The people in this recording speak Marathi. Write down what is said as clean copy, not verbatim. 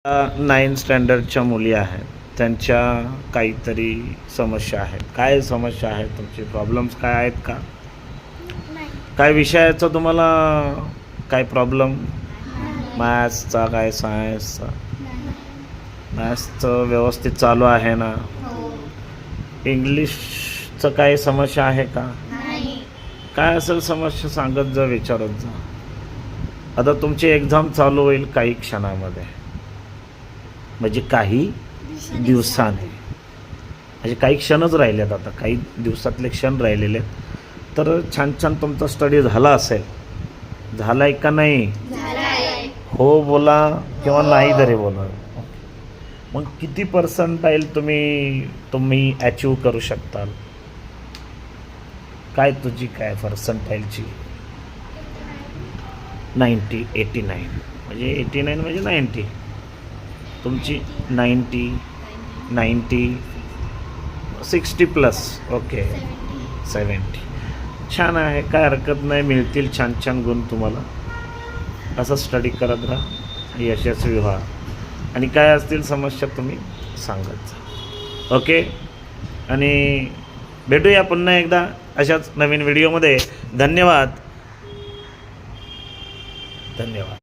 9th स्टँडर्डच्या मुली आहेत, त्यांच्या काहीतरी समस्या आहेत. काय समस्या आहेत तुमचे? प्रॉब्लेम्स काय आहेत का? काय विषयाचा तुम्हाला काय प्रॉब्लेम? मॅथ्सचा काय, सायन्सचा? मॅथ्सचं व्यवस्थित चालू आहे ना? इंग्लिशचं काय समस्या आहे का? काय असेल समस्या सांगत जा, विचारत जा. आता तुमची एक्झाम चालू होईल काही क्षणामध्ये, म्हणजे काही दिवसाने, म्हणजे काही क्षणच राहिलेत. आता काही दिवसातले क्षण राहिलेले आहेत. तर छान छान तुमचा स्टडी झाला असेल. झाला आहे का नाही? हो बोला किंवा नाही तरी बोला. मग किती पर्सेंटाईल तुम्ही अचीव करू शकताल? काय तुझी काय पर्सेंटाईलची? 90, 89. म्हणजे 89 म्हणजे 90. तुमची 90, 60+. ओके, 70. छान आहे, काय हरकत नाही. मिळतील छान छान गुण तुम्हाला. असं स्टडी करत राहा, यशस्वी व्हा. आणि काय असतील समस्या तुम्ही सांगत जा. ओके. आणि भेटूया पुन्हा एकदा अशाच नवीन व्हिडिओमध्ये. धन्यवाद.